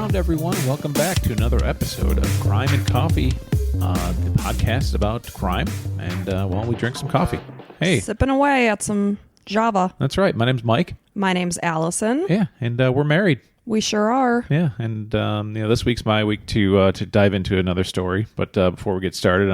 around, everyone. Welcome back to another episode of Crime and Coffee, the podcast about crime, and, we drink some coffee. Hey. Sipping away at some Java. That's right. My name's Mike. My name's Allison. Yeah, and we're married. We sure are. Yeah, and this week's my week to dive into another story. But before we get started,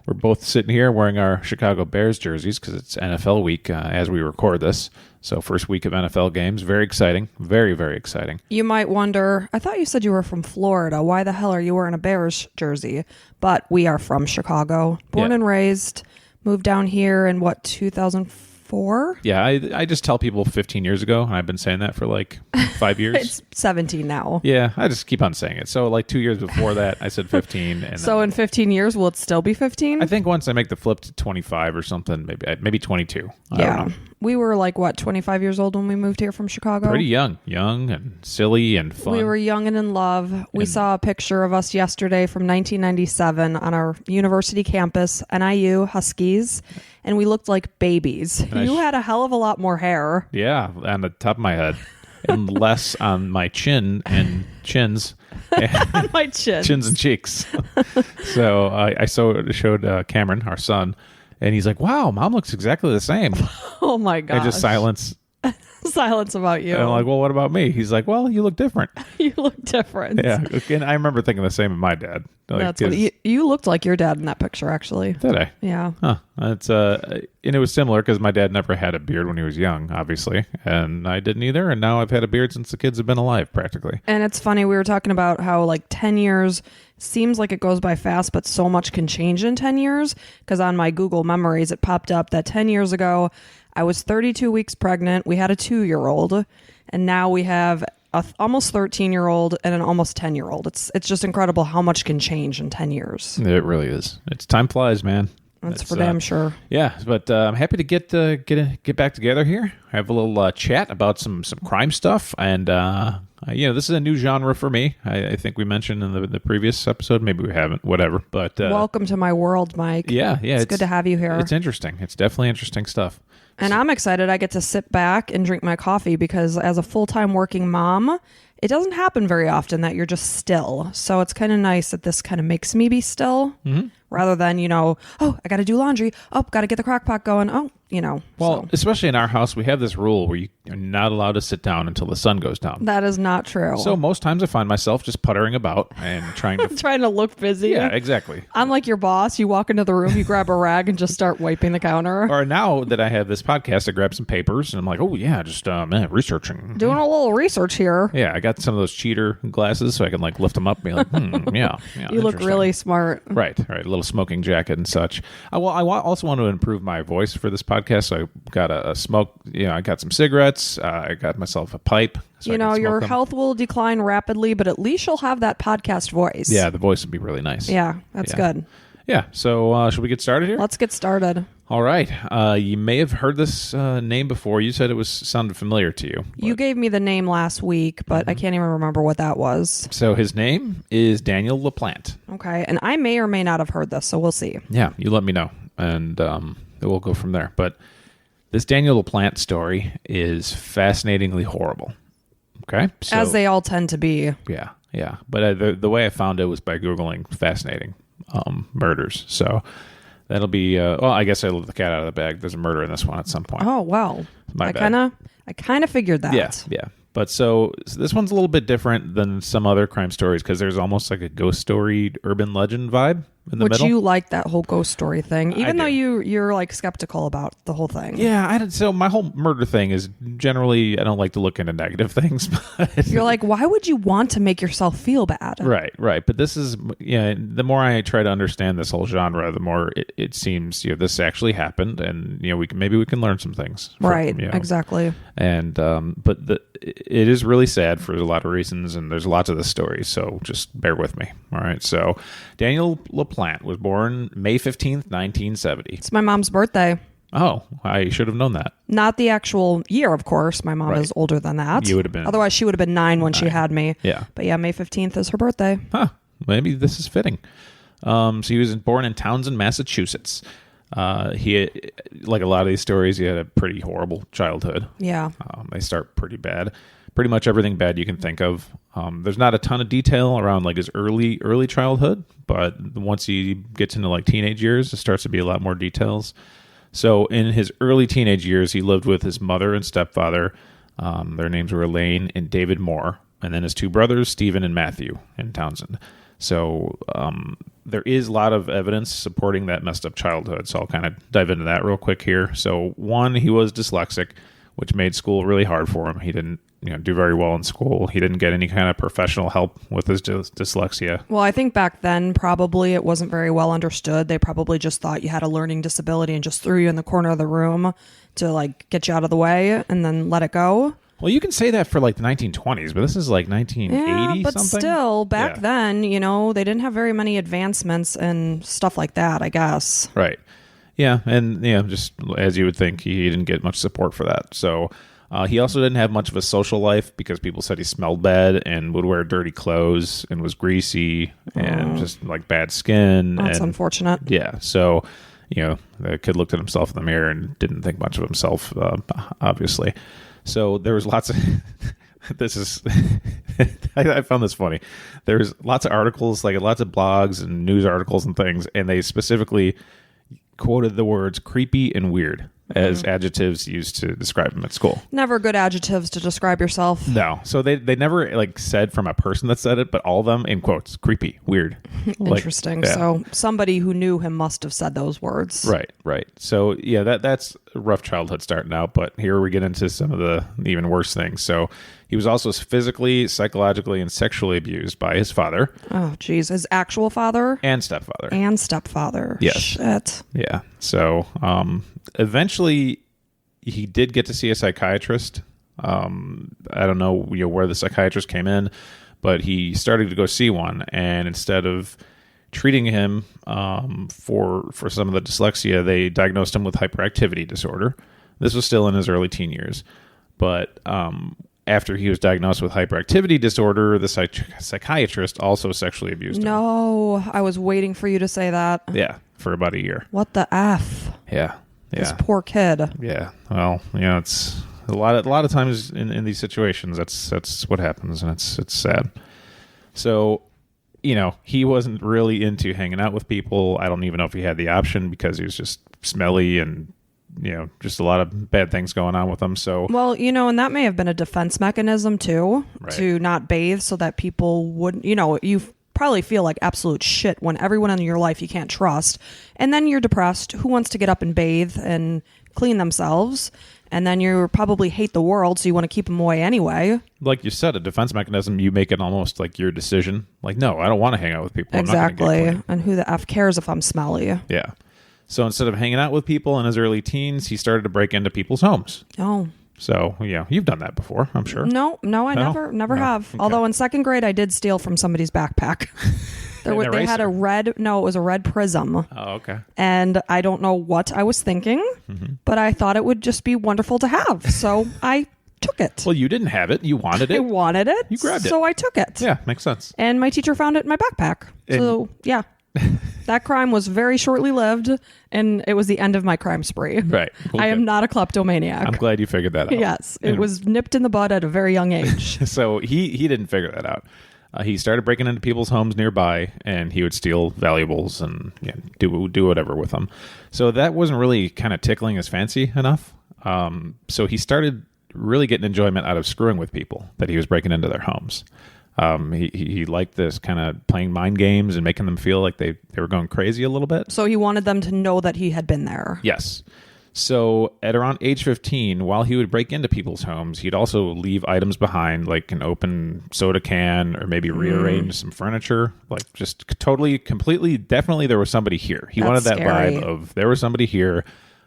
we're both sitting here wearing our Chicago Bears jerseys because it's NFL week as we record this. So first week of NFL games, very exciting, very, very exciting. You might wonder, I thought you said you were from Florida. Why the hell are you wearing a Bears jersey? But we are from Chicago, born and raised, moved down here in 2004? Yeah, I just tell people 15 years ago, and I've been saying that for like 5 years. It's 17 now. Yeah, I just keep on saying it. So like 2 years before that, I said 15. And so in 15 years, will it still be 15? I think once I make the flip to 25 or something, maybe 22. I don't know. We were 25 years old when we moved here from Chicago? Pretty young and silly and fun. We were young and in love. We saw a picture of us yesterday from 1997 on our university campus, NIU Huskies, and we looked like babies. You had a hell of a lot more hair. Yeah, on the top of my head, and less on my chin and chins. On my chins. Chins and cheeks. So I showed Cameron, our son, and he's like, wow, Mom looks exactly the same. Oh, my gosh. And just silence. Silence about you. And I'm like, well, what about me? He's like, well, you look different. You look different. Yeah. And I remember thinking the same of my dad. That's funny. You looked like your dad in that picture, actually. Did I? Yeah. Huh. It's and it was similar because my dad never had a beard when he was young, obviously. And I didn't either. And now I've had a beard since the kids have been alive, practically. And it's funny. We were talking about how 10 years seems like it goes by fast, but so much can change in 10 years. Because on my Google Memories, it popped up that 10 years ago, I was 32 weeks pregnant. We had a 2-year-old, and now we have a almost 13-year-old and an almost 10-year-old. It's just incredible how much can change in 10 years. It really is. Time flies, man. That's for damn sure. Yeah, but I'm happy to get back together here. Have a little chat about some crime stuff, and this is a new genre for me. I think we mentioned in the previous episode. Maybe we haven't. Whatever. But welcome to my world, Mike. Yeah. It's good to have you here. It's interesting. It's definitely interesting stuff. And I'm excited. I get to sit back and drink my coffee because as a full-time working mom, it doesn't happen very often that you're just still. So it's kind of nice that this kind of makes me be still rather than, I got to do laundry. Oh, got to get the crock pot going. Oh, Well, especially in our house, we have this rule where you're not allowed to sit down until the sun goes down. That is not true. So most times I find myself just puttering about and trying to... trying to look busy. Yeah, exactly. I'm like your boss. You walk into the room, you grab a rag and just start wiping the counter. Or now that I have this podcast, I grab some papers and I'm like, oh yeah, just researching. Doing a little research here. Yeah, I got some of those cheater glasses so I can lift them up and be like, yeah. You look really smart. Right. A little smoking jacket and such. I also want to improve my voice for this podcast. So I got a smoke, I got some cigarettes. I got myself a pipe. So your health will decline rapidly, but at least you'll have that podcast voice. Yeah, the voice would be really nice. Yeah, that's good. Yeah, so should we get started here? Let's get started. All right. You may have heard this name before. You said it sounded familiar to you. You gave me the name last week, but I can't even remember what that was. So his name is Daniel LaPlante. Okay, and I may or may not have heard this, so we'll see. Yeah, you let me know, and we'll go from there. But this Daniel LaPlante story is fascinatingly horrible. Okay? So, as they all tend to be. Yeah. But the way I found it was by Googling fascinating murders. So that'll be, I guess I let the cat out of the bag. There's a murder in this one at some point. Oh, well. My bad. I kind of figured that. Yeah. But so this one's a little bit different than some other crime stories because there's almost like a ghost story, urban legend vibe in the middle. Would you like that whole ghost story thing, even though you're like skeptical about the whole thing? Yeah, so my whole murder thing is generally I don't like to look into negative things. But you're like, why would you want to make yourself feel bad? Right. But this is, the more I try to understand this whole genre, the more it seems this actually happened, and we can learn some things. Right. Exactly. And but it is really sad for a lot of reasons, and there's lots of the stories, so just bear with me. All right. So Daniel LaPlante was born May 15th, 1970. It's my mom's birthday. Oh, I should have known that. Not the actual year, of course. My mom is older than that. You would have been. Otherwise, she would have been 9 when she had me. Yeah. But yeah, May 15th is her birthday. Huh. Maybe this is fitting. So he was born in Townsend, Massachusetts. He, like a lot of these stories, he had a pretty horrible childhood. Yeah. They start pretty bad. pretty much everything bad you can think of. There's not a ton of detail around like his early childhood, but once he gets into like teenage years, it starts to be a lot more details. So in his early teenage years, he lived with his mother and stepfather. Their names were Elaine and David Moore, and then his two brothers, Stephen and Matthew, in Townsend. So there is a lot of evidence supporting that messed up childhood. So I'll kind of dive into that real quick here. So one, he was dyslexic, which made school really hard for him. He didn't do very well in school. He didn't get any kind of professional help with his dyslexia. Well, I think back then probably it wasn't very well understood. They probably just thought you had a learning disability and just threw you in the corner of the room to like get you out of the way and then let it go. Well, you can say that for like the 1920s, but this is like 1980 but something. Still, back then, they didn't have very many advancements and stuff like that, I guess. Right. Yeah, and just as you would think, he didn't get much support for that. So he also didn't have much of a social life because people said he smelled bad and would wear dirty clothes and was greasy and just like bad skin. That's unfortunate. Yeah, so the kid looked at himself in the mirror and didn't think much of himself, obviously. So there was lots of this is I found this funny. There's lots of articles, like lots of blogs and news articles and things, and they specifically quoted the words creepy and weird as adjectives used to describe him at school. Never good adjectives to describe yourself. No. So they never like said from a person that said it, but all of them in quotes, creepy, weird. Interesting. Like, yeah. So somebody who knew him must have said those words. Right. So yeah, that's a rough childhood starting out, but here we get into some of the even worse things. So he was also physically, psychologically, and sexually abused by his father. Oh, geez. His actual father? And stepfather. Yes. Shit. Yeah. So eventually he did get to see a psychiatrist. I don't know where the psychiatrist came in, but he started to go see one. And instead of treating him for some of the dyslexia, they diagnosed him with hyperactivity disorder. This was still in his early teen years. But after he was diagnosed with hyperactivity disorder, the psychiatrist also sexually abused him. No, I was waiting for you to say that. Yeah, for about a year. What the F? Yeah. This poor kid. Yeah. Well, it's a lot of times in these situations, that's what happens, and it's sad. So, he wasn't really into hanging out with people. I don't even know if he had the option because he was just smelly and just a lot of bad things going on with him. So, well, and that may have been a defense mechanism too, right, to not bathe so that people wouldn't, you probably feel like absolute shit when everyone in your life you can't trust. And then you're depressed. Who wants to get up and bathe and clean themselves? And then you probably hate the world, so you want to keep them away anyway. Like you said, a defense mechanism, you make it almost like your decision. Like, no, I don't want to hang out with people. Exactly. And who the F cares if I'm smelly? Yeah. So instead of hanging out with people in his early teens, he started to break into people's homes. Oh. So, you've done that before, I'm sure. No, I never have. Okay. Although in second grade, I did steal from somebody's backpack. They had it was a red Prism. Oh, okay. And I don't know what I was thinking, but I thought it would just be wonderful to have. So I took it. Well, you didn't have it. You wanted it. I wanted it. You grabbed it. So I took it. Yeah, makes sense. And my teacher found it in my backpack. So, yeah. That crime was very shortly lived, and it was the end of my crime spree. Right. Well, I am not a kleptomaniac. I'm glad you figured that out. Yes. It was nipped in the bud at a very young age. So he didn't figure that out. He started breaking into people's homes nearby, and he would steal valuables and do whatever with them. So that wasn't really kind of tickling his fancy enough. So he started really getting enjoyment out of screwing with people that he was breaking into their homes. He liked this kind of playing mind games and making them feel like they were going crazy a little bit. So he wanted them to know that he had been there. Yes. So at around age 15, while he would break into people's homes, he'd also leave items behind, like an open soda can or maybe rearrange some furniture. Like just totally, completely, definitely there was somebody here. He wanted that scary vibe of there was somebody here.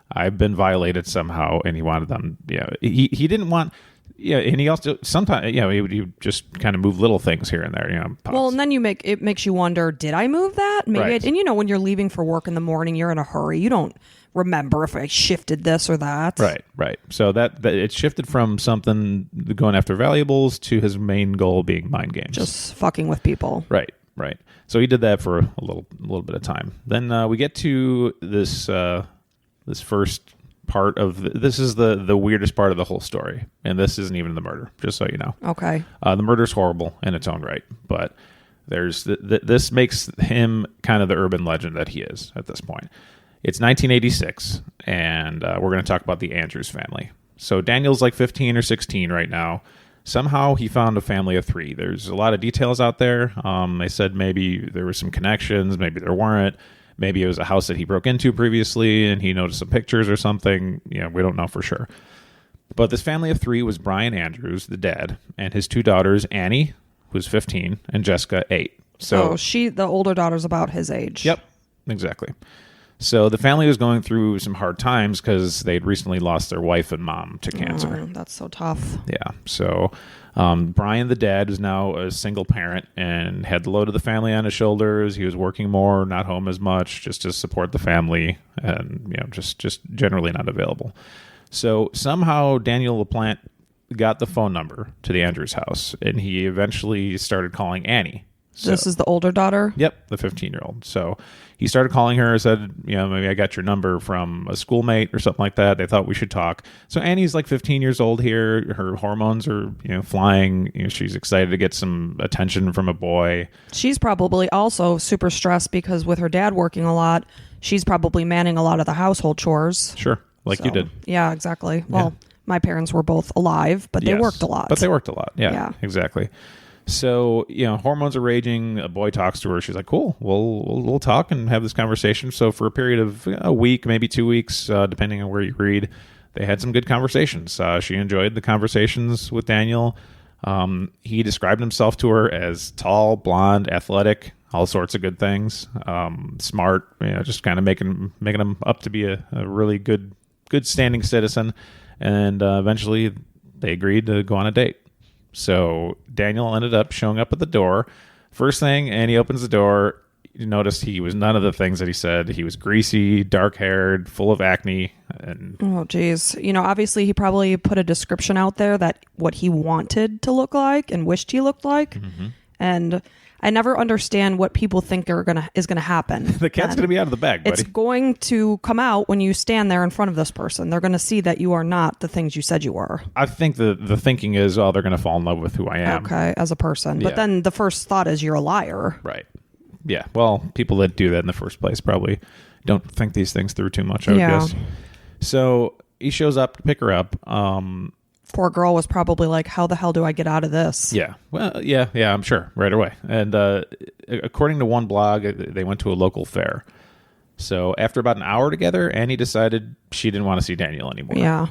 I've been violated somehow, and he wanted them. He didn't want. Yeah, and he also sometimes, he would just kind of move little things here and there, pops. Well, and then it makes you wonder, did I move that? Maybe right. And when you're leaving for work in the morning, you're in a hurry. You don't remember if I shifted this or that. Right. So that it shifted from something going after valuables to his main goal being mind games. Just fucking with people. Right. So he did that for a little bit of time. Then we get to this first part of this is the weirdest part of the whole story, and this isn't even the murder, just so you know. Okay. The murder's horrible in its own right, but there's this makes him kind of the urban legend that he is at this point. It's 1986, and we're going to talk about the Andrews family. So Daniel's like 15 or 16 right now. Somehow he found a family of 3. There's a lot of details out there. They said maybe there were some connections, maybe there weren't. Maybe it was a house that he broke into previously and he noticed some pictures or something. We don't know for sure. But this family of 3 was Brian Andrews, the dad, and his 2 daughters, Annie, who's 15, and Jessica, 8. So the older daughter's about his age. Yep, exactly. So the family was going through some hard times because they'd recently lost their wife and mom to cancer. That's so tough. Yeah. So Brian, the dad, is now a single parent and had the load of the family on his shoulders. He was working more, not home as much, just to support the family, and just generally not available. So somehow Daniel LaPlante got the phone number to the Andrews house, and he eventually started calling Annie. So, this is the older daughter? Yep, the 15-year-old. So he started calling her, said, maybe I got your number from a schoolmate or something like that. They thought we should talk. So Annie's like 15 years old here. Her hormones are, flying. She's excited to get some attention from a boy. She's probably also super stressed because with her dad working a lot, she's probably manning a lot of the household chores. Sure, like you did. Yeah, exactly. Well, my parents were both alive, but they worked a lot. But they worked a lot. Yeah, exactly. So, hormones are raging. A boy talks to her. She's like, cool, we'll talk and have this conversation. So for a period of a week, maybe 2 weeks, depending on where you read, they had some good conversations. She enjoyed the conversations with Daniel. He described himself to her as tall, blonde, athletic, all sorts of good things. Smart, just kind of making him up to be a really good standing citizen. And eventually they agreed to go on a date. So Daniel ended up showing up at the door. First thing, and he opens the door. You noticed he was none of the things that he said. He was greasy, dark-haired, full of acne. And oh, geez. Obviously he probably put a description out there that what he wanted to look like and wished he looked like. Mm-hmm. And I never understand what people think is gonna happen. The cat's going to be out of the bag, buddy. It's going to come out when you stand there in front of this person. They're going to see that you are not the things you said you were. I think the thinking is, they're going to fall in love with who I am. Okay, as a person. But then the first thought is you're a liar. Right. Yeah. Well, people that do that in the first place probably don't think these things through too much, I would guess. So he shows up to pick her up. Poor girl was probably like, how the hell do I get out of this? Yeah. Well, yeah, I'm sure, right away. And according to one blog, they went to a local fair. So after about an hour together, Annie decided she didn't want to see Daniel anymore. Yeah.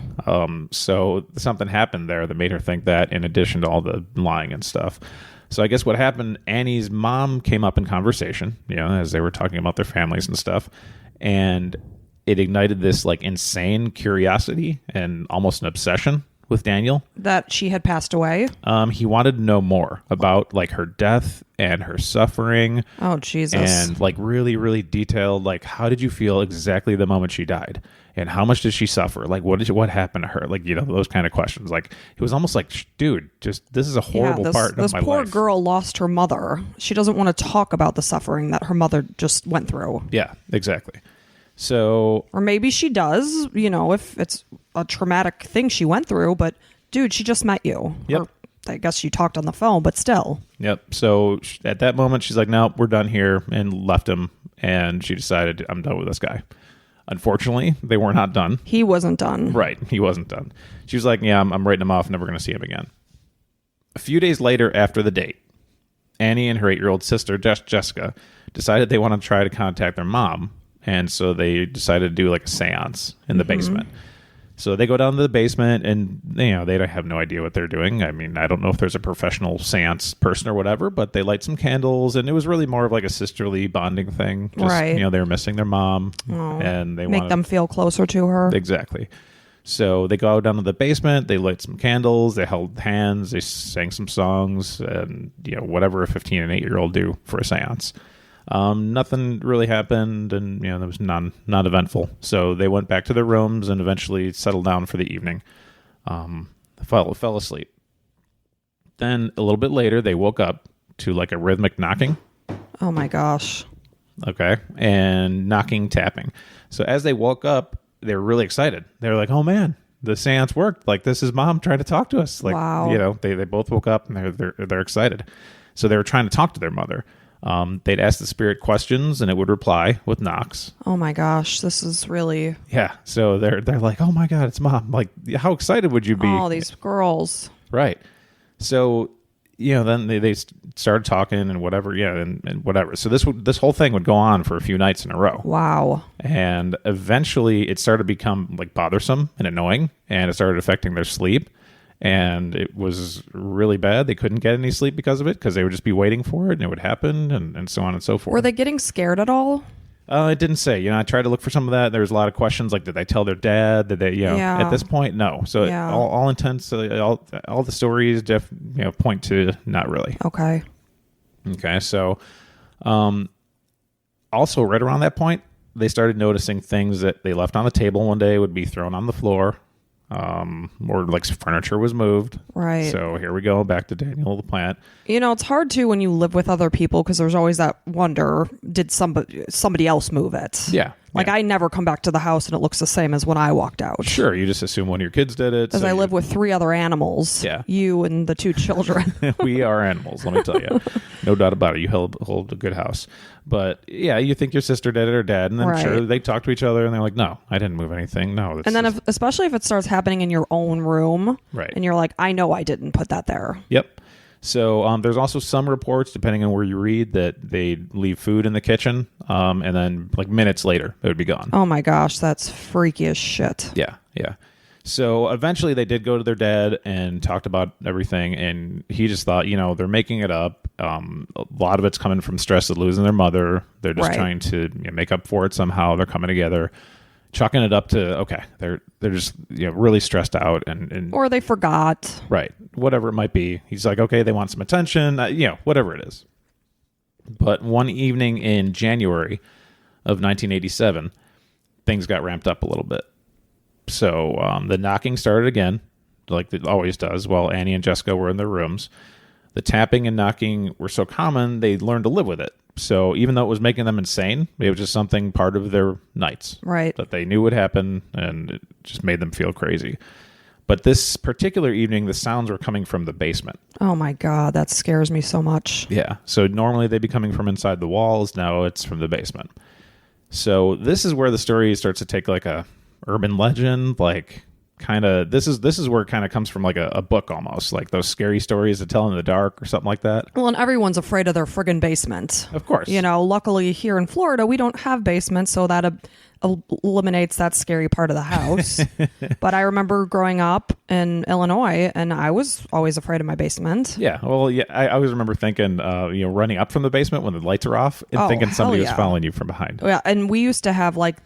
So something happened there that made her think that, in addition to all the lying and stuff. So I guess what happened, Annie's mom came up in conversation, as they were talking about their families and stuff. And it ignited this like insane curiosity and almost an obsession with Daniel. That she had passed away? He wanted to know more about like her death and her suffering. Oh, Jesus. And like really, really detailed, like, how did you feel exactly the moment she died? And how much did she suffer? Like, what happened to her? Like, those kind of questions. Like, it was almost like, dude, just this is a horrible part of my life. This poor girl lost her mother. She doesn't want to talk about the suffering that her mother just went through. Yeah, exactly. So, or maybe she does, if it's a traumatic thing she went through, but dude, she just met you. Yep. Or I guess you talked on the phone, but still. Yep. So at that moment, she's like, no, we're done here, and left him. And she decided, I'm done with this guy. Unfortunately, they were not done. He wasn't done. Right. He wasn't done. She was like, yeah, I'm writing him off. Never going to see him again. A few days later after the date, Annie and her 8-year-old sister, Jessica, decided they want to try to contact their mom. And so they decided to do like a seance in the basement. So they go down to the basement and, they don't have no idea what they're doing. I mean, I don't know if there's a professional seance person or whatever, but they light some candles, and it was really more of like a sisterly bonding thing. Just, right. They were missing their mom, and they make them feel closer to her. Exactly. So they go down to the basement, they lit some candles, they held hands, they sang some songs, and, whatever a 15 and 8-year-old do for a seance. Nothing really happened, and there was not eventful. So they went back to their rooms and eventually settled down for the evening. Fell asleep. Then a little bit later, they woke up to like a rhythmic knocking. Oh my gosh. Okay, and knocking, tapping. So as they woke up, they were really excited. They were like, "Oh man, the seance worked! Like this is mom trying to talk to us." Like, wow. you know, they both woke up and they're excited. So they were trying to talk to their mother. They'd ask the spirit questions and it would reply with knocks. Oh my gosh, this is really... Yeah. So they're like, "Oh my God, it's mom!" Like, how excited would you be? Oh, these girls. Right. So, you know, then they started talking and whatever. Yeah. And whatever. So this whole thing would go on for a few nights in a row. Wow. And eventually it started to become like bothersome and annoying, and it started affecting their sleep. And it was really bad. They couldn't get any sleep because of it, because they would just be waiting for it and it would happen, and so on and so forth. Were they getting scared at all? It didn't say. You know, I tried to look for some of that. There was a lot of questions like, did they tell their dad? Did they, you know, Yeah. at this point, no. So Yeah. all intents, all the stories, point to not really. Okay. Okay. So, also right around that point, they started noticing things that they left on the table one day would be thrown on the floor. Or like furniture was moved. Right. So here we go, back to Daniel LaPlante. You know, it's hard too when you live with other people, because there's always that wonder, did somebody else move it? Yeah. Like, yeah. I never come back to the house and it looks the same as when I walked out. Sure, you just assume one of your kids did it. Because I live with 3 other animals. Yeah. You and the 2 children. We are animals, let me tell you. No doubt about it. You hold a good house. But yeah, you think your sister did it or dad, and then Right. sure, they talk to each other and they're like, "No, I didn't move anything. No." And then especially if it starts happening in your own room. Right. And you're like, I know I didn't put that there. Yep. So there's also some reports, depending on where you read, that they leave food in the kitchen, and then like minutes later, it would be gone. Oh my gosh, that's freaky as shit. Yeah, yeah. So eventually they did go to their dad and talked about everything, and he just thought, you know, they're making it up. A lot of it's coming from stress of losing their mother. They're just Right. trying to make up for it somehow. They're coming together, chalking it up to, okay, they're just really stressed out and Or they forgot. right, whatever it might be. He's like, okay, they want some attention, whatever it is. But one evening in January of 1987, things got ramped up a little bit. So the knocking started again, like it always does, while Annie and Jessica were in their rooms. The tapping and knocking were so common, they learned to live with it. So even though it was making them insane, it was just something part of their nights. Right. That they knew would happen, and it just made them feel crazy. But this particular evening, the sounds were coming from the basement. Oh my God, that scares me so much. Yeah. So normally they'd be coming from inside the walls. Now it's from the basement. So this is where the story starts to take like a urban legend, like kind of this is where it kind of comes from, like a book almost, like those scary stories to tell in the dark or something like that. Well, and everyone's afraid of their friggin' basement. Of course. You know, luckily here in Florida, we don't have basements, so that eliminates that scary part of the house. But I remember growing up in Illinois, and I was always afraid of my basement. Yeah. Well, yeah. I always remember thinking, running up from the basement when the lights are off and thinking somebody was following you from behind. Yeah, and we used to have like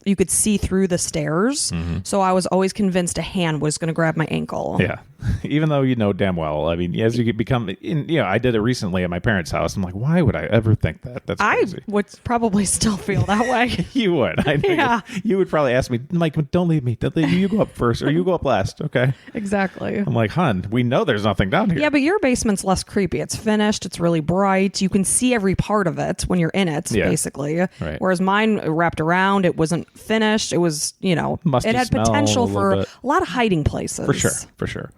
you could see through the stairs. Mm-hmm. So I was always convinced a hand was going to grab my ankle. Yeah. Even though you know damn well, I mean, as you become, I did it recently at my parents' house. I'm like, why would I ever think that? That's crazy. I would probably still feel that way. You would. I know. Yeah. You would probably ask me, Mike, don't leave me. You go up first, or you go up last. Okay. Exactly. I'm like, hon, we know there's nothing down here. Yeah, but your basement's less creepy. It's finished. It's really bright. You can see every part of it when you're in it, basically. Right. Whereas mine wrapped around, it wasn't finished. It was, Musty it had smell potential a for little bit. a lot of hiding places. For sure.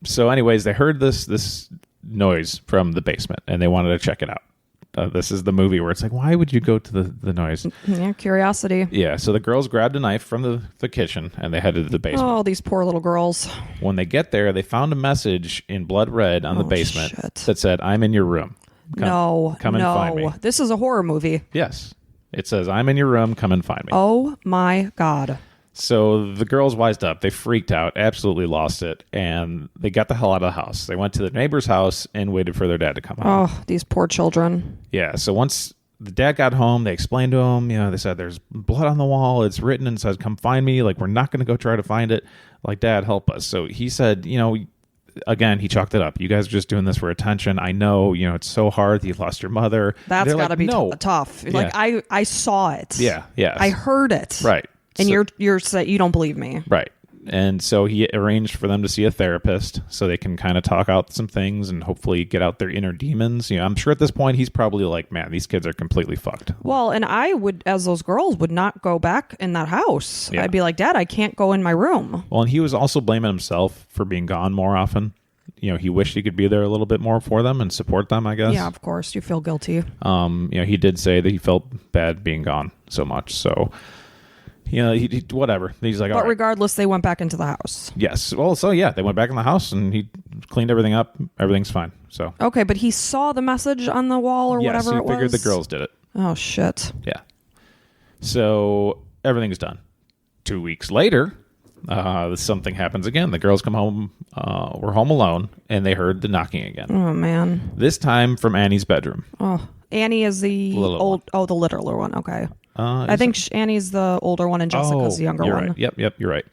So anyways, they heard this noise from the basement, and they wanted to check it out. This is the movie where it's like, why would you go to the noise? Yeah, curiosity. Yeah, so the girls grabbed a knife from the kitchen, and they headed to the basement. Oh, these poor little girls. When they get there, they found a message in blood red on the basement shit. that said, "I'm in your room. Come and find me." This is a horror movie. Yes. It says, "I'm in your room. Come and find me." Oh, my God. So the girls wised up. They freaked out, absolutely lost it, and they got the hell out of the house. They went to the neighbor's house and waited for their dad to come home. Oh, these poor children. Yeah, so once the dad got home, they explained to him, they said, there's blood on the wall. It's written and says, come find me. Like, we're not going to go try to find it. Like, Dad, help us. So he said, again, he chalked it up. You guys are just doing this for attention. I know, it's so hard that you lost your mother. That's got to be no. tough. Yeah. Like, I saw it. Yeah, yeah. I heard it. Right. And So- you're saying you don't believe me. Right. And so he arranged for them to see a therapist so they can kind of talk out some things and hopefully get out their inner demons. I'm sure at this point he's probably like, man, these kids are completely fucked. Well, and I would, as those girls, would not go back in that house. Yeah. I'd be like, Dad, I can't go in my room. Well, and he was also blaming himself for being gone more often. He wished he could be there a little bit more for them and support them, I guess. Yeah, of course. You feel guilty. He did say that he felt bad being gone so much. So, he whatever. He's like, But all right. regardless, they went back into the house. Yes. Well, so yeah, they went back in the house and he cleaned everything up. Everything's fine. So. Okay, but he saw the message on the wall or whatever it was? Yes, he figured the girls did it. Oh, shit. Yeah. So everything's done. 2 weeks later, something happens again. The girls come home, were home alone, and they heard the knocking again. Oh, man. This time from Annie's bedroom. Oh, Annie is the Little the littler one. Okay. I think Annie's the older one and Jessica's the younger you're one. Right. Yep, you're right.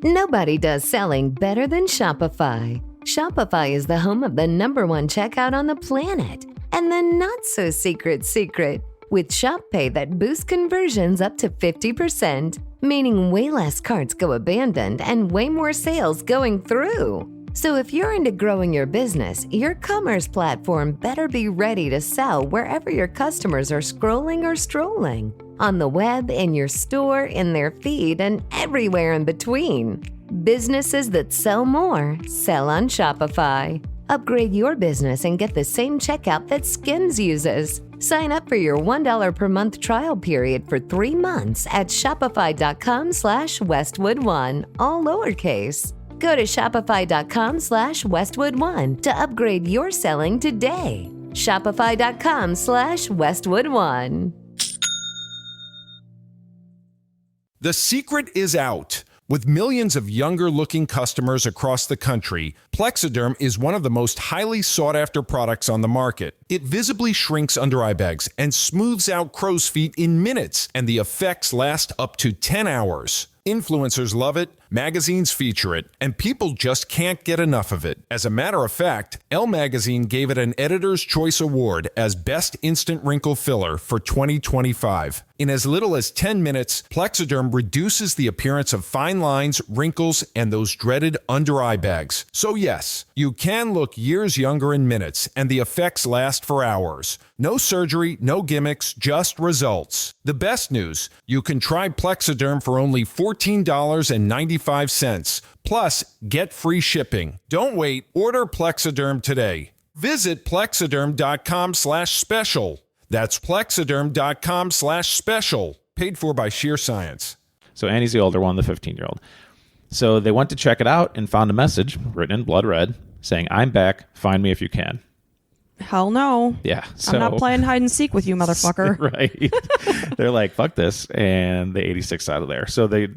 Nobody does selling better than Shopify. Shopify is the home of the #1 checkout on the planet. And the not-so-secret secret, with Shop Pay that boosts conversions up to 50%, meaning way less carts go abandoned and way more sales going through. So if you're into growing your business, your commerce platform better be ready to sell wherever your customers are scrolling or strolling. On the web, in your store, in their feed, and everywhere in between. Businesses that sell more, sell on Shopify. Upgrade your business and get the same checkout that Skims uses. Sign up for your $1 per month trial period for 3 months at shopify.com/Westwood1, all lowercase. Go to shopify.com/Westwood1 to upgrade your selling today. Shopify.com/Westwood1. The secret is out. With millions of younger-looking customers across the country, Plexiderm is one of the most highly sought-after products on the market. It visibly shrinks under-eye bags and smooths out crow's feet in minutes, and the effects last up to 10 hours. Influencers love it, magazines feature it, and people just can't get enough of it. As a matter of fact, Elle Magazine gave it an Editor's Choice Award as Best Instant Wrinkle Filler for 2025. In as little as 10 minutes, Plexiderm reduces the appearance of fine lines, wrinkles, and those dreaded under-eye bags. So yes, you can look years younger in minutes, and the effects last for hours. No surgery, no gimmicks, just results. The best news, you can try Plexiderm for only $14.95. Plus, get free shipping. Don't wait. Order Plexiderm today. Visit plexiderm.com/special. That's plexiderm.com/special. Paid for by Sheer Science. So Annie's the older one, the 15-year-old. So they went to check it out and found a message written in blood red saying, "I'm back. Find me if you can." Hell no. Yeah. So, I'm not playing hide and seek with you, motherfucker. Right. They're like, fuck this. And they 86 out of there. So they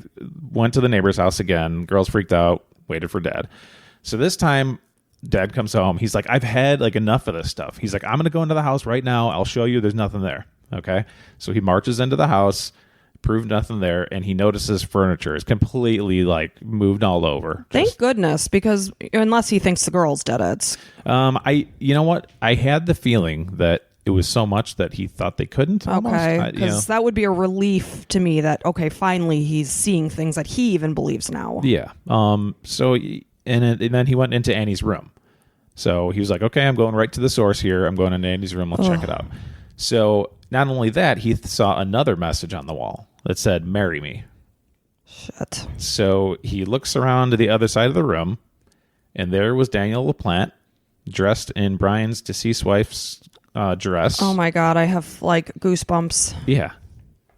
went to the neighbor's house again. Girls freaked out, waited for Dad. So this time, Dad comes home. He's like, I've had enough of this stuff. He's like, I'm going to go into the house right now. I'll show you there's nothing there. Okay. So he marches into the house, proved nothing there, and he notices furniture is completely moved all over. Thank goodness, because unless he thinks the girls did it. You know what? I had the feeling that it was so much that he thought they couldn't. Okay, because that would be a relief to me that, okay, finally he's seeing things that he even believes now. Yeah. So, and then he went into Annie's room. So he was like, okay, I'm going right to the source here. I'm going into Annie's room. Let's check it out. So not only that, he saw another message on the wall that said, "Marry me." Shit. So he looks around to the other side of the room, and there was Daniel LaPlante, dressed in Brian's deceased wife's dress. Oh my God, I have goosebumps. Yeah.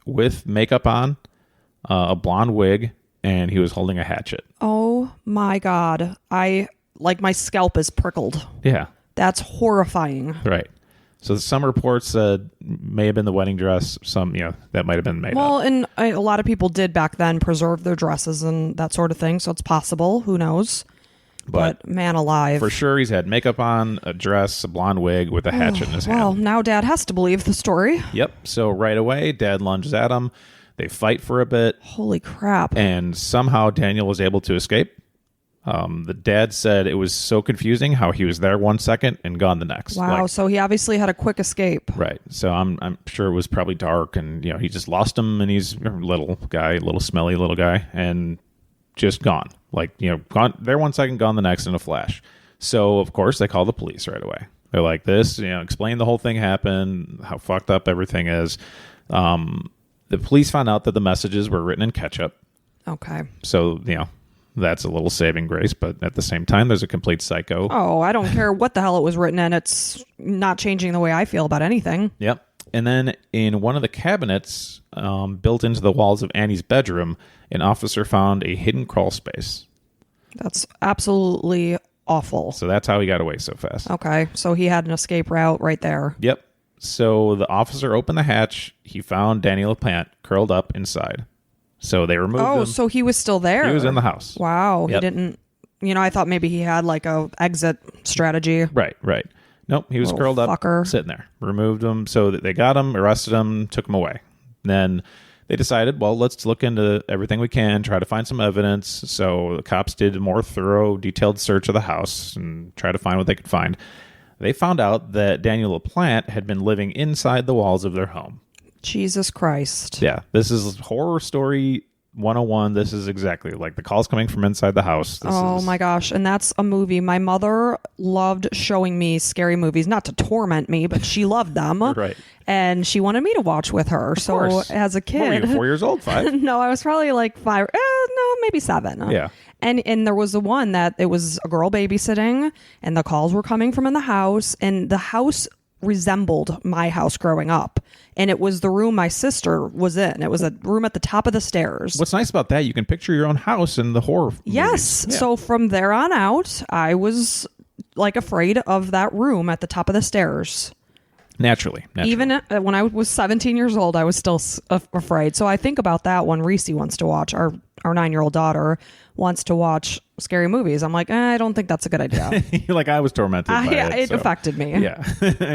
With makeup on, a blonde wig, and he was holding a hatchet. Oh my God. My scalp is prickled. Yeah. That's horrifying. Right. So some reports said may have been the wedding dress. Some, that might have been made up. Well, and a lot of people did back then preserve their dresses and that sort of thing. So it's possible. Who knows? But man alive. For sure, he's had makeup on, a dress, a blonde wig with a hatchet in his hand. Well, now Dad has to believe the story. Yep. So right away, Dad lunges at him. They fight for a bit. Holy crap. And somehow Daniel was able to escape. The dad said it was so confusing how he was there 1 second and gone the next. Wow. Like, So he obviously had a quick escape. right. So I'm sure it was probably dark, and he just lost him, and he's a little guy, little smelly little guy, and just gone. Like, gone there 1 second, gone the next in a flash. So of course they call the police right away. They're like, this, explain the whole thing happened, how fucked up everything is. The police found out that the messages were written in ketchup. Okay. So, that's a little saving grace, but at the same time, there's a complete psycho. Oh, I don't care what the hell it was written in. It's not changing the way I feel about anything. Yep. And then in one of the cabinets built into the walls of Annie's bedroom, an officer found a hidden crawl space. That's absolutely awful. So that's how he got away so fast. Okay. So he had an escape route right there. Yep. So the officer opened the hatch. He found Daniel LaPlante curled up inside. So they removed him. Oh, so he was still there. He was in the house. Wow. Yep. He didn't, I thought maybe he had like a exit strategy. Right. Nope. He was Little curled up, fucker. sitting there. Removed him. So that they got him, arrested him, took him away. Then they decided, well, let's look into everything we can, try to find some evidence. So the cops did a more thorough, detailed search of the house and try to find what they could find. They found out that Daniel LaPlante had been living inside the walls of their home. Jesus Christ. Yeah, this is horror story 101. This is exactly like the calls coming from inside the house. My gosh. And that's a movie. My mother loved showing me scary movies, not to torment me, but she loved them. Right. And she wanted me to watch with her. So course. as a What were kid. you, 4 years old? 5? No, I was probably like 5. No, maybe 7. Yeah. And there was the one that it was a girl babysitting, and the calls were coming from in the house, and the house resembled my house growing up. And it was the room my sister was in. It was a room at the top of the stairs. What's nice about that, you can picture your own house in the horror Yes. movies. Yeah. So from there on out, I was afraid of that room at the top of the stairs. Naturally. Even when I was 17 years old, I was still afraid. So I think about that when Reese wants to watch, our 9-year-old daughter wants to watch scary movies. I'm like, I don't think that's a good idea. You're like, I was tormented by It so. affected me. Yeah.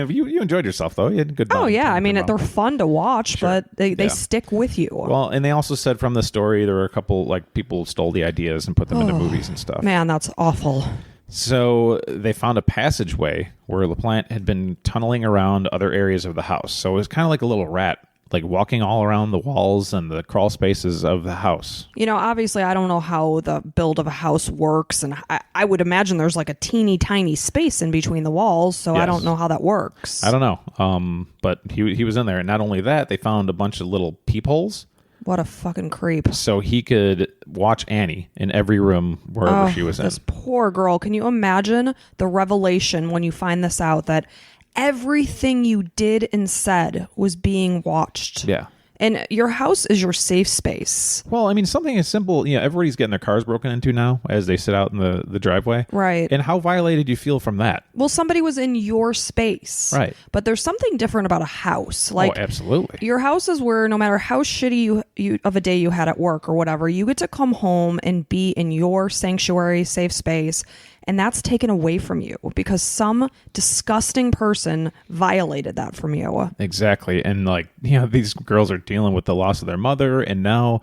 you enjoyed yourself, though. You had a good Oh, bonding yeah. time I with mean, your they're mom. fun to watch, Sure. but they Yeah. stick with you. Well, and they also said from the story, there were a couple, people stole the ideas and put them into movies and stuff. Man, that's awful. So they found a passageway where LaPlante had been tunneling around other areas of the house. So it was kind of like a little rat, like walking all around the walls and the crawl spaces of the house. Obviously, I don't know how the build of a house works, and I would imagine there's like a teeny tiny space in between the walls, so I Yes. don't know how that works. I don't know. But he was in there. And not only that, they found a bunch of little peepholes. What a fucking creep. So he could watch Annie in every room wherever she was in. This poor girl. Can you imagine the revelation when you find this out that everything you did and said was being watched? Yeah. And your house is your safe space. Well, I mean, something as simple, everybody's getting their cars broken into now as they sit out in the driveway. Right. And how violated do you feel from that? Well, somebody was in your space. Right. But there's something different about a house. Oh, absolutely. Your house is where no matter how shitty you of a day you had at work or whatever, you get to come home and be in your sanctuary, safe space. And that's taken away from you because some disgusting person violated that from you. Exactly. And these girls are dealing with the loss of their mother. And now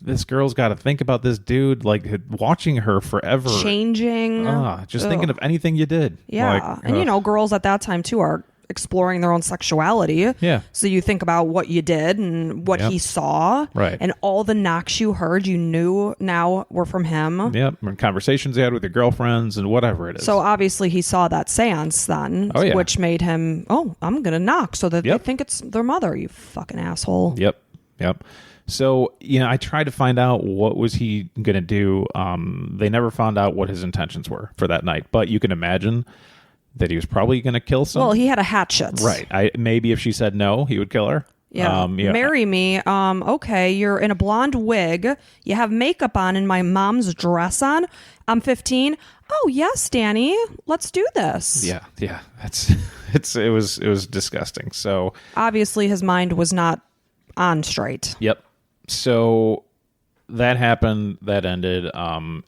this girl's got to think about this dude, watching her forever. Changing. Just thinking of anything you did. Yeah. And girls at that time too are exploring their own sexuality. Yeah. So you think about what you did and what he saw. Right. And all the knocks you heard, you knew now were from him. Yep. And conversations they had with your girlfriends and whatever it is. So obviously he saw that seance then, Oh, yeah. which made him, I'm going to knock so that Yep. they think it's their mother, you fucking asshole. Yep. So, I tried to find out what was he going to do. They never found out what his intentions were for that night, but you can imagine that he was probably going to kill someone. Well, he had a hatchet. Right. Maybe if she said no, he would kill her. Yeah. Marry me. Okay, you're in a blonde wig. You have makeup on and my mom's dress on. I'm 15. Oh, yes, Danny. Let's do this. Yeah. It was disgusting. So Obviously, his mind was not on straight. yep. So that happened. That ended. And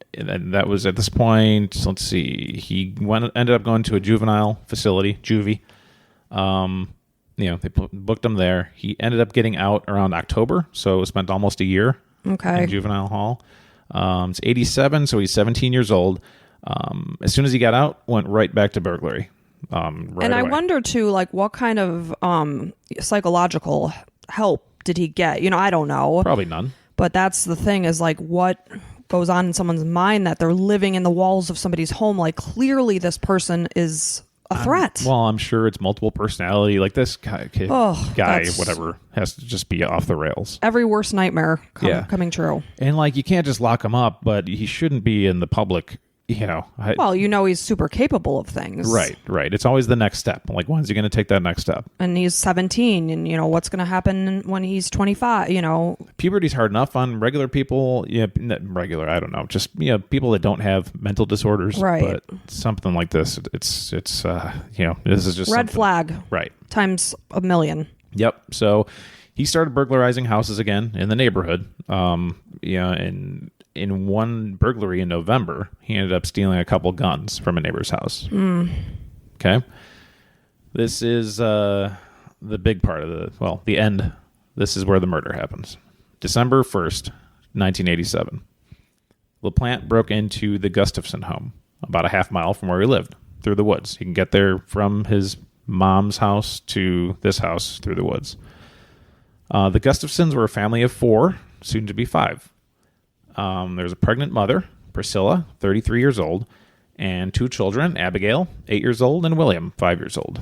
that was at this point. Let's see. He ended up going to a juvenile facility, juvie. They booked him there. He ended up getting out around October, so spent almost a year Okay. in juvenile hall. It's 87, so he's 17 years old. As soon as he got out, went right back to burglary. And I wonder too, like, what kind of psychological help did he get? I don't know. Probably none. But that's the thing, is like, what goes on in someone's mind that they're living in the walls of somebody's home? Like, clearly this person is a threat. I'm sure it's multiple personality. Like, this guy, whatever, has to just be off the rails. Every worst nightmare coming true. And like, you can't just lock him up, but he shouldn't be in the public. He's super capable of things. Right. It's always the next step. Like, when's he going to take that next step? And he's 17, and what's going to happen when he's 25, Puberty's hard enough on regular people. I don't know. Just, people that don't have mental disorders. Right. But something like this, it's this is just red flag. Right. Times a million. Yep. So he started burglarizing houses again in the neighborhood. In one burglary in November, he ended up stealing a couple guns from a neighbor's house. Okay. This is the big part of the end. This is where the murder happens. December 1st, 1987. LaPlante broke into the Gustafson home, about a half mile from where he lived, through the woods. He can get there from his mom's house to this house through the woods. The Gustafsons were a family of 4, soon to be 5. There's a pregnant mother, Priscilla, 33 years old, and 2 children, Abigail, 8 years old, and William, 5 years old.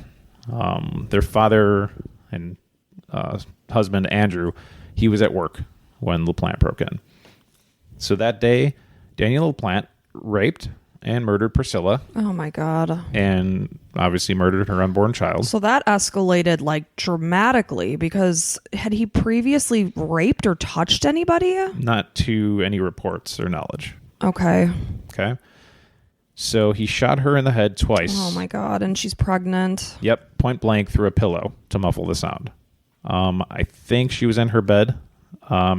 Their father and husband, Andrew, he was at work when LaPlante broke in. So that day, Daniel LaPlante raped and murdered Priscilla. Oh, my God. And obviously murdered her unborn child. So that escalated, like, dramatically, because had he previously raped or touched anybody? Not to any reports or knowledge. Okay. So he shot her in the head twice. Oh, my God. And she's pregnant. Yep. Point blank through a pillow to muffle the sound. I think she was in her bed.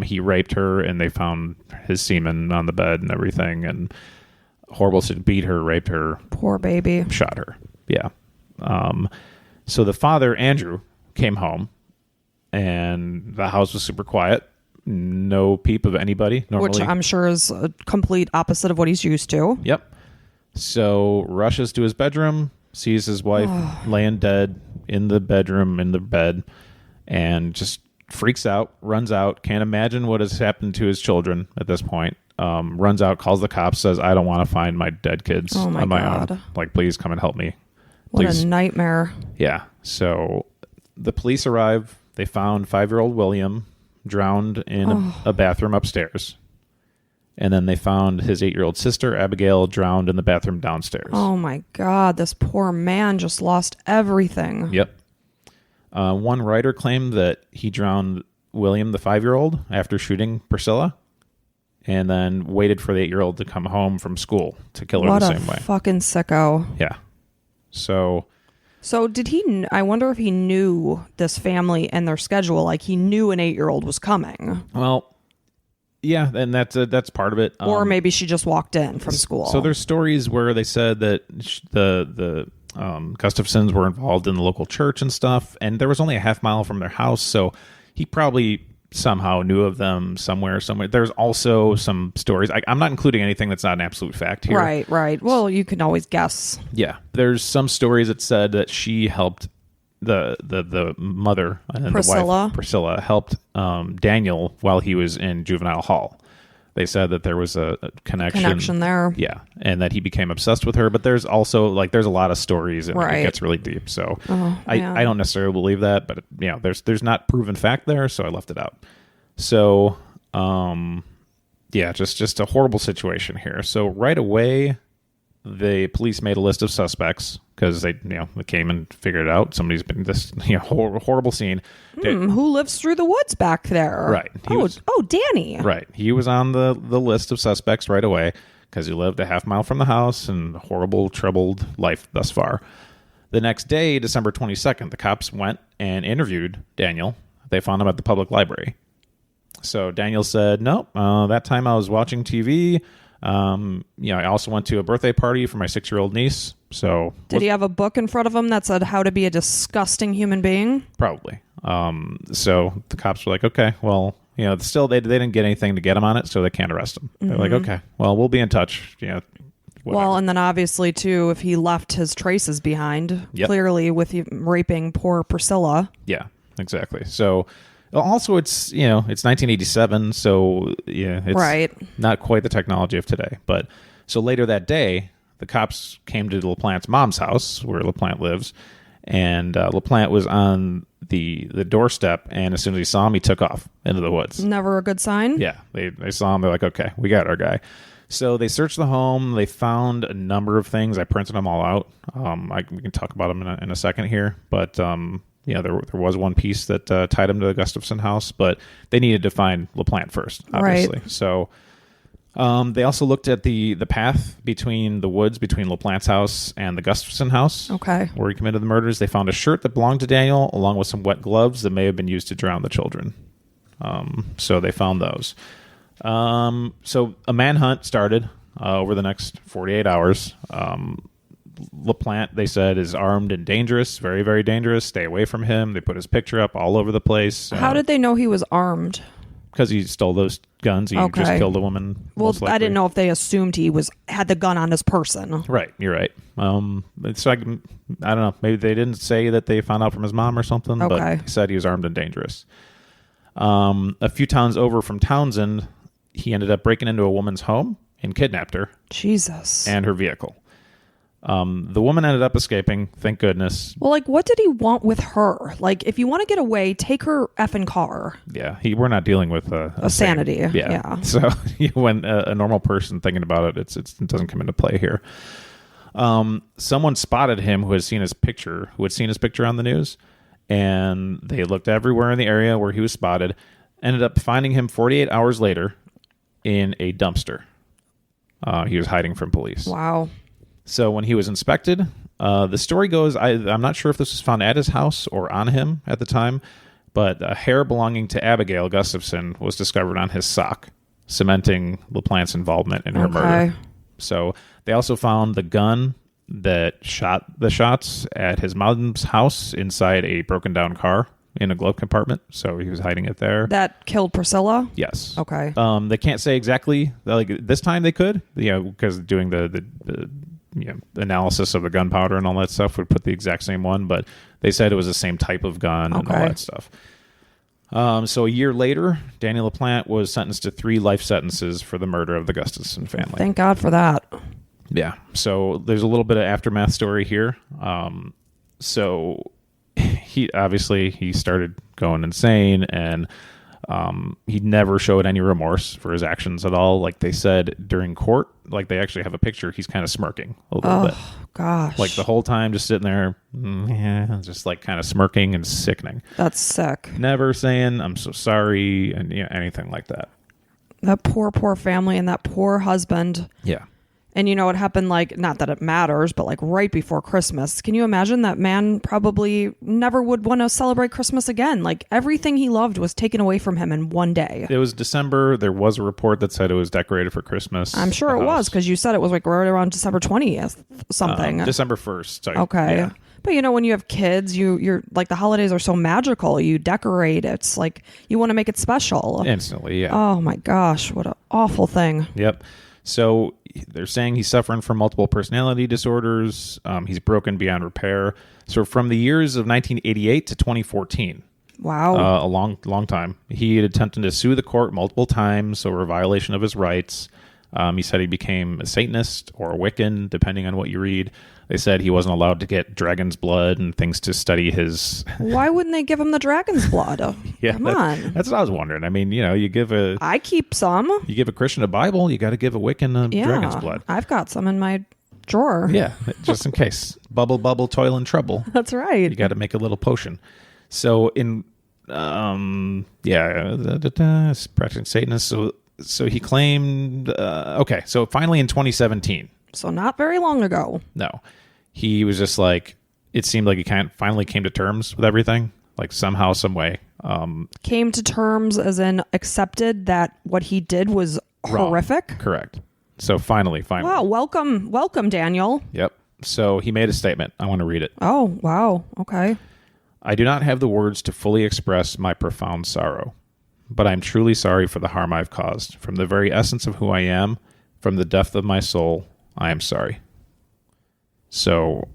He raped her, and they found his semen on the bed and everything, and horrible, beat her, raped her. Poor baby. Shot her. Yeah. So the father, Andrew, came home, and the house was super quiet. No peep of anybody. Normally. Which I'm sure is a complete opposite of what he's used to. Yep. So rushes to his bedroom, sees his wife laying dead in the bedroom, in the bed, and just freaks out, runs out, can't imagine what has happened to his children at this point. Runs out, calls the cops, says, "I don't want to find my dead kids on my own. Like, please come and help me." What a nightmare. Yeah. So the police arrive. They found 5-year-old William drowned in a bathroom upstairs. And then they found his 8-year-old sister, Abigail, drowned in the bathroom downstairs. Oh, my God. This poor man just lost everything. Yep. One writer claimed that he drowned William, the 5-year-old, after shooting Priscilla, and then waited for the 8-year-old to come home from school to kill her the same way. What a fucking sicko. Yeah. So did he, I wonder if he knew this family and their schedule, like he knew an 8-year-old was coming. Well, yeah, and that's part of it. Or maybe she just walked in from school. So there's stories where they said that the Gustafsons were involved in the local church and stuff, and there was only a half mile from their house, so he probably somehow knew of them somewhere. There's also some stories. I'm not including anything that's not an absolute fact here. Right. Well, you can always guess. Yeah. There's some stories that said that she helped the mother and Priscilla. the wife, Priscilla, helped Daniel while he was in juvenile hall. They said that there was a connection there. Yeah. And that he became obsessed with her. But there's also there's a lot of stories and right. It gets really deep. So I yeah. don't necessarily believe that, but there's not proven fact there. So I left it out. So, just a horrible situation here. So right away, the police made a list of suspects because they came and figured it out. Somebody's been this horrible scene. Who lives through the woods back there? Right. Danny. Right. He was on the list of suspects right away because he lived a half mile from the house and horrible, troubled life thus far. The next day, December 22nd, the cops went and interviewed Daniel. They found him at the public library. So Daniel said, "Nope, that time I was watching TV. I also went to a birthday party for my 6-year-old niece." So did he have a book in front of him that said how to be a disgusting human being? Probably. So the cops were like, "Okay, well, Still they didn't get anything to get him on it, so they can't arrest him. They're like, okay, well, we'll be in touch. Whatever. Well, and then obviously too, if he left his traces behind, clearly with raping poor Priscilla. Yeah, exactly. So also it's 1987, so it's right. not quite the technology of today. But so later that day, the cops came to LaPlante's mom's house where LaPlante lives, and LaPlante was on the doorstep, and as soon as he saw him, he took off into the woods. Never a good sign. Yeah, they saw him. They're like, okay, we got our guy. So they searched the home. They found a number of things. I printed them all out. We can talk about them in a second here. But there was one piece that tied him to the Gustafson house, but they needed to find LaPlante first, obviously. Right. So they also looked at the path between the woods between LaPlante's house and the Gustafson house, okay, where he committed the murders. They found a shirt that belonged to Daniel, along with some wet gloves that may have been used to drown the children. So they found those. So a manhunt started over the next 48 hours. LaPlante, they said, is armed and dangerous, very, very dangerous. Stay away from him. They put his picture up all over the place. How did they know he was armed? Because he stole those guns. He just killed a woman. Well, I didn't know if they assumed he had the gun on his person. Right, you're right. So I don't know. Maybe they didn't say that they found out from his mom or something, but he said he was armed and dangerous. A few towns over from Townsend, he ended up breaking into a woman's home and kidnapped her. Jesus. And her vehicle. The woman ended up escaping, thank goodness. Well, what did he want with her? If you want to get away, take her effing car. Yeah, we're not dealing with a sanity. Yeah. So when a normal person thinking about it, it doesn't come into play here. Someone spotted him who had seen his picture on the news, and they looked everywhere in the area where he was spotted, ended up finding him 48 hours later in a dumpster. He was hiding from police. Wow. So when he was inspected, the story goes, I'm not sure if this was found at his house or on him at the time, but a hair belonging to Abigail Gustafson was discovered on his sock, cementing LaPlante's involvement in her murder. So they also found the gun that shot the shots at his mom's house inside a broken down car in a glove compartment. So he was hiding it there. That killed Priscilla? Yes. Okay. They can't say exactly, this time they could, because doing the analysis of the gunpowder and all that stuff would put the exact same one, but they said it was the same type of gun and all that stuff. So a year later, Daniel LaPlante was sentenced to 3 life sentences for the murder of the Gustafson family. Thank God for that. Yeah. So there's a little bit of aftermath story here. So he started going insane, and he never showed any remorse for his actions at all. Like they said during court, they actually have a picture. He's kind of smirking a little bit. Oh, gosh. The whole time just sitting there, just kind of smirking and sickening. That's sick. Never saying, I'm so sorry, and anything like that. That poor, poor family and that poor husband. Yeah. And it happened not that it matters, but right before Christmas. Can you imagine that man probably never would want to celebrate Christmas again? Everything he loved was taken away from him in one day. It was December. There was a report that said it was decorated for Christmas. I'm sure it was, because you said it was right around December 20th something. December 1st. Okay. Yeah. But when you have kids, you're the holidays are so magical. You decorate. It's you want to make it special. Instantly, yeah. Oh my gosh, what an awful thing. Yep. So they're saying he's suffering from multiple personality disorders. He's broken beyond repair. So from the years of 1988 to 2014, wow, a long time, he had attempted to sue the court multiple times over a violation of his rights. He said he became a Satanist or a Wiccan, depending on what you read. They said he wasn't allowed to get dragon's blood and things to study his... Why wouldn't they give him the dragon's blood? Come on. That's what I was wondering. I mean, you give a... I keep some. You give a Christian a Bible, you got to give a Wiccan dragon's blood. I've got some in my drawer. Yeah, just in case. Bubble, toil, and trouble. That's right. You got to make a little potion. So practicing Satanist. So he claimed... so finally in 2017... So not very long ago. No. He was just it seemed like he finally came to terms with everything, somehow, some way. Came to terms as in accepted that what he did was wrong. Horrific? Correct. So finally. Wow, welcome, Daniel. Yep. So he made a statement. I want to read it. Oh, wow. Okay. I do not have the words to fully express my profound sorrow. but I'm truly sorry for the harm I've caused. From the very essence of who I am, from the depth of my soul, I am sorry. So,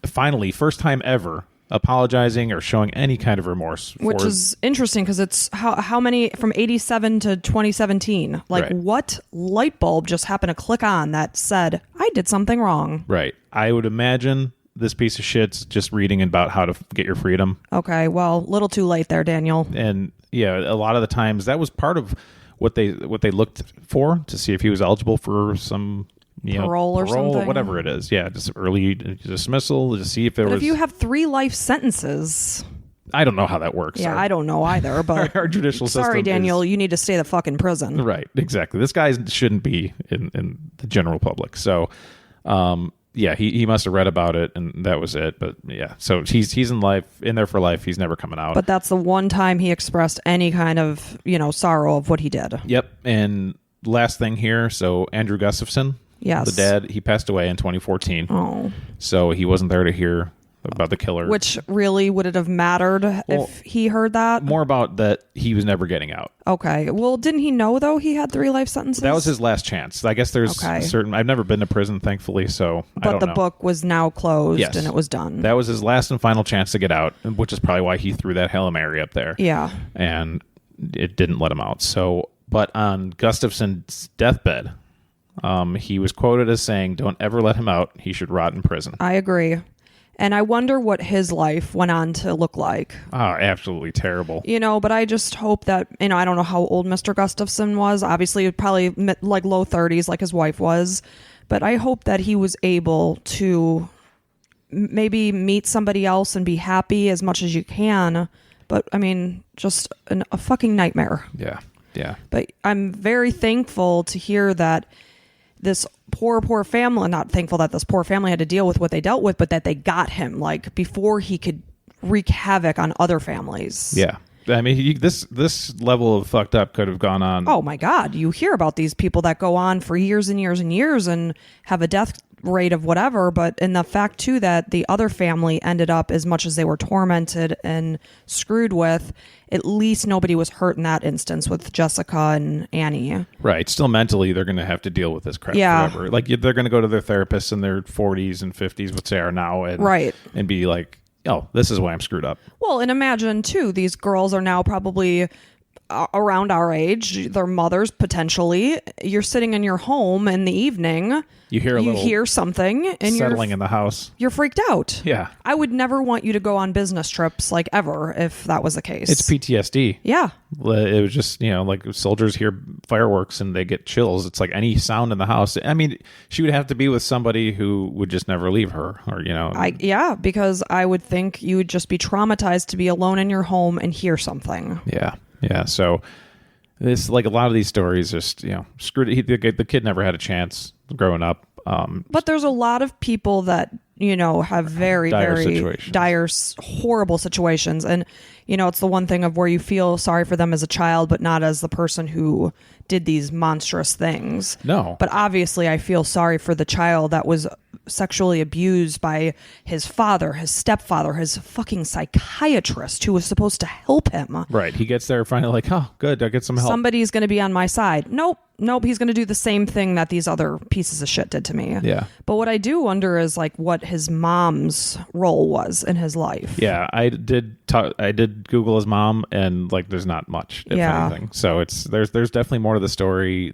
finally, first time ever, apologizing or showing any kind of remorse. Which is interesting because it's how many from 87 to 2017. Like, Right. what light bulb just happened to click on that said, I did something wrong? Right. I would imagine this piece of shit's just reading about how to get your freedom. Okay, well, little too late there, Daniel. And yeah, a lot of the times that was part of what they looked for to see if he was eligible for some Parole or something? whatever it is. Yeah, just early dismissal to see if there But was. if you have 3 life sentences, I don't know how that works. yeah, I don't know either. But Our judicial system. sorry, Daniel, is- you need to stay the fuck in prison. Right, exactly. This guy shouldn't be in the general public. So, yeah, he must have read about it, and that was it. But yeah, so he's in there for life. He's never coming out. But that's the one time he expressed any kind of sorrow of what he did. Yep. And last thing here, so Andrew Gustafson, Yes. the dad, he passed away in 2014. Oh. So he wasn't there to hear about the killer. Which really would it have mattered if he heard that? More about that he was never getting out. Okay. Well, didn't he know though he had 3 life sentences? That was his last chance. I guess there's Okay. certain. I've never been to prison, thankfully, so I But don't the know. book was now closed Yes. and it was done. That was his last and final chance to get out, which is probably why he threw that Hail Mary up there. Yeah. And it didn't let him out. So, but on Gustafson's deathbed, he was quoted as saying, "Don't ever let him out. He should rot in prison." I agree. And I wonder what his life went on to look like. Oh, absolutely terrible. But I just hope that, I don't know how old Mr. Gustafson was. Obviously, probably like low 30s like his wife was. But I hope that he was able to maybe meet somebody else and be happy as much as you can. But, just a fucking nightmare. Yeah. Yeah. But I'm very thankful to hear that this poor family, not thankful that this poor family had to deal with what they dealt with, but that they got him before he could wreak havoc on other families. Yeah. This level of fucked up could have gone on. Oh my God. You hear about these people that go on for years and years and years and have a death rate of whatever. But in the fact too, that the other family ended up, as much as they were tormented and screwed with, at least nobody was hurt in that instance with Jessica and Annie. Right. Still mentally, they're going to have to deal with this crap Yeah. forever. They're going to go to their therapists in their 40s and 50s, which they are now, and, Right. and be like, oh, this is why I'm screwed up. Well, and imagine too, these girls are now probably around our age, their mothers potentially. You're sitting in your home in the evening. You hear a little hear something and settling in the house. you're freaked out. Yeah. I would never want you to go on business trips ever if that was the case. It's PTSD. Yeah. It was just, like soldiers hear fireworks and they get chills. It's like any sound in the house. She would have to be with somebody who would just never leave her, or, Yeah, because I would think you would just be traumatized to be alone in your home and hear something. Yeah. Yeah. So this, like a lot of these stories, just, screwed. The kid never had a chance growing up. But there's a lot of people that, have very, Dire very situations. dire, horrible situations. And, it's the one thing of where you feel sorry for them as a child, but not as the person who did these monstrous things. No. But obviously I feel sorry for the child that was sexually abused by his father, his stepfather, his fucking psychiatrist who was supposed to help him. Right. He gets there finally like, oh, good, I get some help. Somebody's going to be on my side. Nope. He's going to do the same thing that these other pieces of shit did to me. Yeah. But what I do wonder is what his mom's role was in his life. Yeah, I did Google his mom, and there's not much, if anything. So there's definitely more to the story.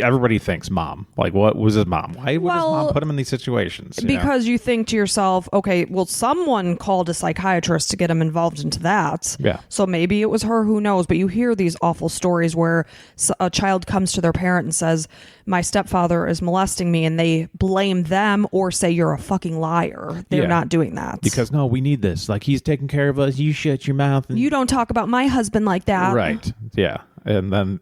Everybody thinks mom. What was his mom? Why would his mom put him in these situations? Because you think to yourself, okay, well, someone called a psychiatrist to get him involved into that. Yeah. So maybe it was her, who knows? But you hear these awful stories where a child comes to their parent and says, my stepfather is molesting me, and they blame them or say you're a fucking liar. They're not doing that. Because, no, we need this. He's taking care of us. You shut your mouth. And You don't talk about my husband like that. Right. Yeah. And then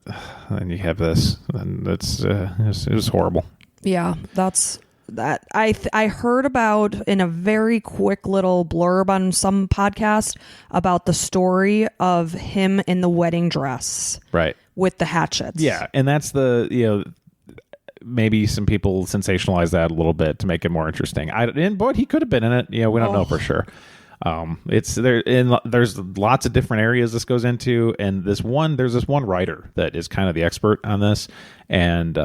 you have this. And it was horrible. Yeah, that's that. I heard about in a very quick little blurb on some podcast about the story of him in the wedding dress. Right. With the hatchets. Yeah. And that's maybe some people sensationalize that a little bit to make it more interesting. But he could have been in it. We don't know for sure. It's there, and there's lots of different areas this goes into, and there's this one writer that is kind of the expert on this, and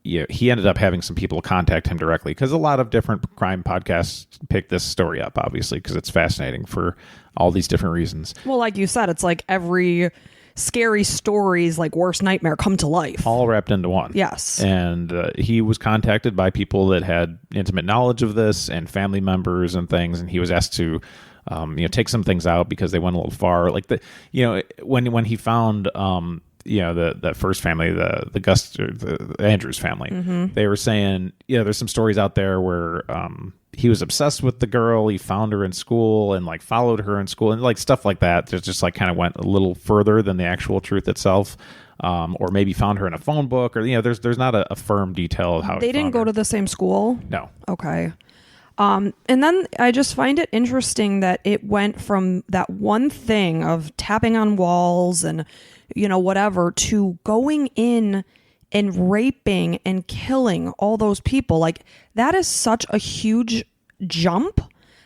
he ended up having some people contact him directly because a lot of different crime podcasts pick this story up, obviously, because it's fascinating for all these different reasons. Well, like you said, it's like every scary stories, like worst nightmare, come to life. All wrapped into one. Yes. And he was contacted by people that had intimate knowledge of this and family members and things, and he was asked to take some things out because they went a little far. Like when he found that first family, the Andrews family, they were saying, there's some stories out there where he was obsessed with the girl. He found her in school and like followed her in school and like stuff like that. Just like kind of went a little further than the actual truth itself. Or maybe found her in a phone book, or there's not a firm detail of how they didn't go to the same school. No. Okay. And then I just find it interesting that it went from that one thing of tapping on walls and whatever to going in and raping and killing all those people. Like, that is such a huge jump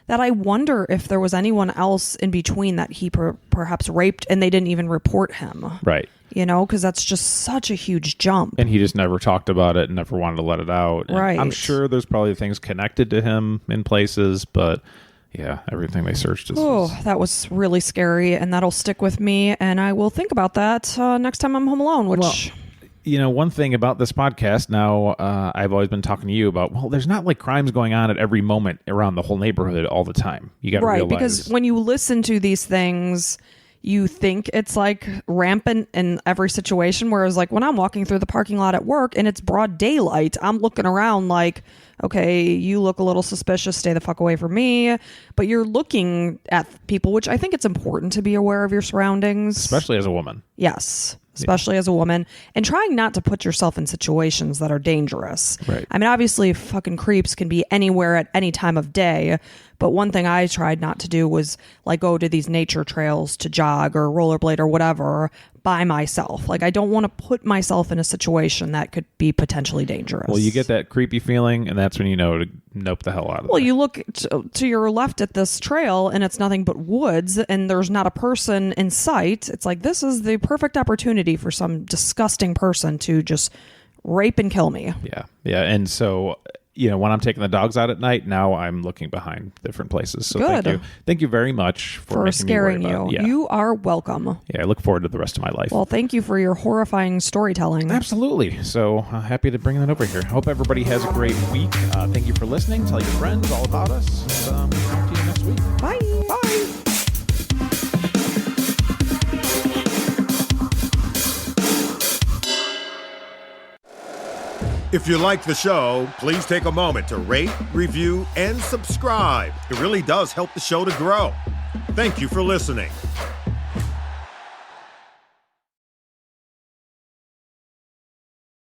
that I wonder if there was anyone else in between that he perhaps raped and they didn't even report him. Right. Because that's just such a huge jump. And he just never talked about it and never wanted to let it out. And right. I'm sure there's probably things connected to him in places, but yeah, everything they searched is... Oh, that was really scary, and that'll stick with me, and I will think about that next time I'm home alone, which... Well, one thing about this podcast now, I've always been talking to you about, there's not like crimes going on at every moment around the whole neighborhood all the time. You got to realize. Right, because when you listen to these things, you think it's like rampant in every situation, whereas like when I'm walking through the parking lot at work and it's broad daylight, I'm looking around like, okay, you look a little suspicious, stay the fuck away from me. But you're looking at people, which I think it's important to be aware of your surroundings. Especially as a woman. Yes. Especially as a woman, and trying not to put yourself in situations that are dangerous. Right. I mean, obviously, fucking creeps can be anywhere at any time of day. But one thing I tried not to do was like go to these nature trails to jog or rollerblade or whatever by myself. Like, I don't want to put myself in a situation that could be potentially dangerous. Well, you get that creepy feeling, and that's when you know to nope the hell out of it. Well, you look to your left at this trail, and it's nothing but woods, and there's not a person in sight. It's like, this is the perfect opportunity for some disgusting person to just rape and kill me. Yeah. Yeah. And so, when I'm taking the dogs out at night, now I'm looking behind different places. So Good. Thank you very much for making scaring me worry you. about it. Yeah. You are welcome. Yeah, I look forward to the rest of my life. Well, thank you for your horrifying storytelling. Absolutely. So happy to bring that over here. Hope everybody has a great week. Thank you for listening. Tell your friends all about us. And we'll talk to you next week. Bye. Bye. If you like the show, please take a moment to rate, review, and subscribe. It really does help the show to grow. Thank you for listening.